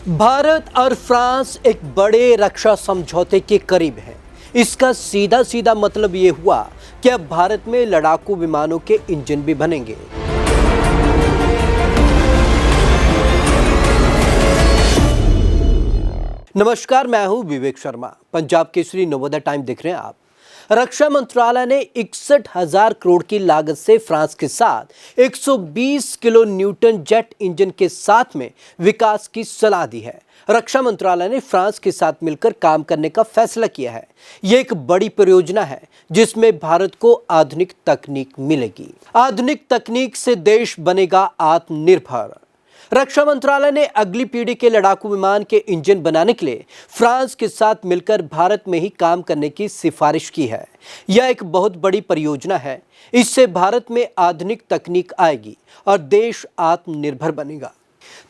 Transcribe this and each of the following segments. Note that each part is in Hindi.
भारत और फ्रांस एक बड़े रक्षा समझौते के करीब है। इसका सीधा सीधा मतलब ये हुआ कि अब भारत में लड़ाकू विमानों के इंजन भी बनेंगे। नमस्कार, मैं हूं विवेक शर्मा। पंजाब केसरी नवोदय टाइम देख रहे हैं आप। रक्षा मंत्रालय ने 61,000 करोड़ की लागत से फ्रांस के साथ 120 किलो न्यूटन जेट इंजन के साथ में विकास की सलाह दी है। रक्षा मंत्रालय ने फ्रांस के साथ मिलकर काम करने का फैसला किया है। यह एक बड़ी परियोजना है जिसमें भारत को आधुनिक तकनीक मिलेगी। आधुनिक तकनीक से देश बनेगा आत्मनिर्भर। रक्षा मंत्रालय ने अगली पीढ़ी के लड़ाकू विमान के इंजन बनाने के लिए फ्रांस के साथ मिलकर भारत में ही काम करने की सिफारिश की है। यह एक बहुत बड़ी परियोजना है। इससे भारत में आधुनिक तकनीक आएगी और देश आत्मनिर्भर बनेगा।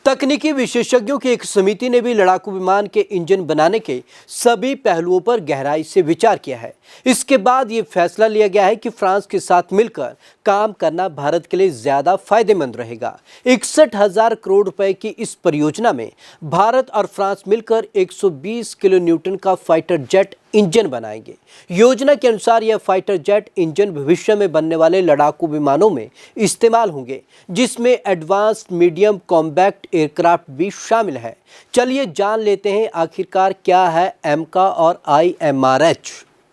तकनीकी विशेषज्ञों की एक समिति ने भी लड़ाकू विमान के इंजन बनाने के सभी पहलुओं पर गहराई से विचार किया है। इसके बाद ये फैसला लिया गया है कि फ्रांस के साथ मिलकर काम करना भारत के लिए ज्यादा फायदेमंद रहेगा। 61,000 करोड़ रुपए की इस परियोजना में भारत और फ्रांस मिलकर 120 किलो न्यूटन का फाइटर जेट इंजन बनाएंगे। योजना के अनुसार यह फाइटर जेट इंजन भविष्य में बनने वाले लड़ाकू विमानों में इस्तेमाल होंगे, जिसमें एडवांस्ड मीडियम कॉम्बैक्ट एयरक्राफ्ट भी शामिल है। चलिए जान लेते हैं आखिरकार क्या है एमका और IMRH।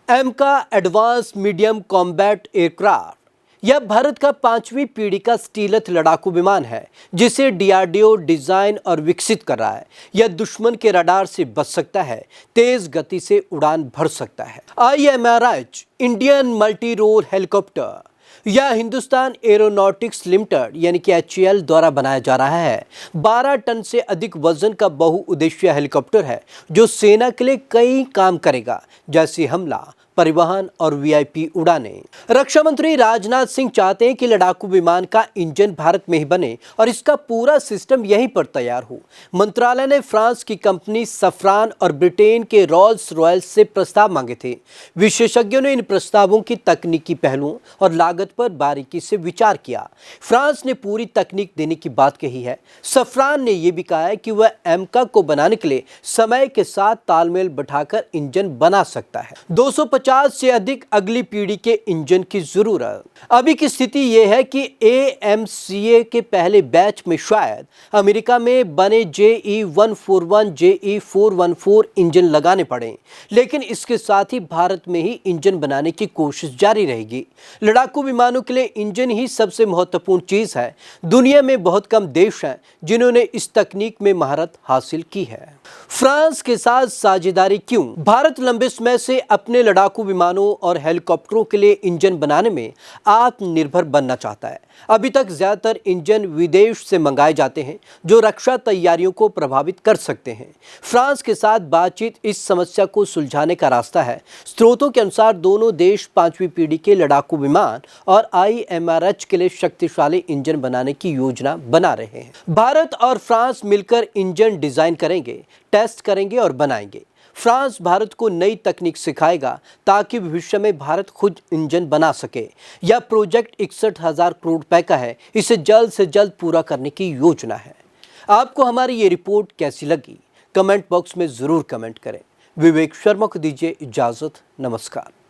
एमका advance medium combat aircraft यह भारत का 5वीं पीढ़ी का स्टीलथ लड़ाकू विमान है, जिसे DRDO डिजाइन और विकसित कर रहा है। यह दुश्मन के रडार से बच सकता है, तेज गति से उड़ान भर सकता है। IMRH Indian multi role helicopter यह हिंदुस्तान एरोनॉटिक्स लिमिटेड यानी कि HAL द्वारा बनाया जा रहा है। 12 टन से अधिक वजन का बहुउद्देशीय हेलीकॉप्टर है जो सेना के लिए कई काम करेगा, जैसे हमला, परिवहन और VIP उड़ानें। रक्षा मंत्री राजनाथ सिंह चाहते हैं कि लड़ाकू विमान का इंजन भारत में ही बने और इसका पूरा सिस्टम यहीं पर तैयार हो। मंत्रालय ने फ्रांस की कंपनी सफ्रान और ब्रिटेन के रॉल्स रॉयल्स से प्रस्ताव मांगे थे। विशेषज्ञों ने इन प्रस्तावों की तकनीकी पहलुओं और लागत पर बारीकी से विचार किया। फ्रांस ने पूरी तकनीक देने की बात कही है। सफ्रान ने यह भी कहा है कि वह एमका को बनाने के लिए समय के साथ तालमेल बैठाकर इंजन बना सकता है। 250 से अधिक अगली पीढ़ी के इंजन की जरूरत। अभी की स्थिति यह है कि AMCA के पहले बैच में शायद अमेरिका में बने JE141 JE414 इंजन लगाने पड़े, लेकिन इसके साथ ही भारत में ही इंजन बनाने की कोशिश जारी रहेगी। लड़ाकू विमानों के लिए इंजन ही सबसे महत्वपूर्ण चीज है। दुनिया में बहुत कम देश हैं जिन्होंने इस तकनीक में महारत हासिल की है। फ्रांस के साथ साझेदारी क्यों? भारत लंबे समय से अपने लड़ाकू विमानों और हेलीकॉप्टरों के लिए इंजन बनाने में आत्मनिर्भर बनना चाहता है। अभी तक ज्यादातर इंजन विदेश से मंगाए जाते हैं जो रक्षा तैयारियों को प्रभावित कर सकते हैं। फ्रांस के साथ बातचीत इस समस्या को सुलझाने का रास्ता है। स्रोतों के अनुसार दोनों देश 5वीं पीढ़ी के लड़ाकू विमान और IMRH के लिए शक्तिशाली इंजन बनाने की योजना बना रहे हैं। भारत और फ्रांस मिलकर इंजन डिजाइन करेंगे, टेस्ट करेंगे और बनाएंगे। फ्रांस भारत को नई तकनीक सिखाएगा ताकि भविष्य में भारत खुद इंजन बना सके। यह प्रोजेक्ट 61,000 करोड़ रुपए का है। इसे जल्द से जल्द पूरा करने की योजना है। आपको हमारी ये रिपोर्ट कैसी लगी? कमेंट बॉक्स में जरूर कमेंट करें। विवेक शर्मा को दीजिए इजाजत। नमस्कार।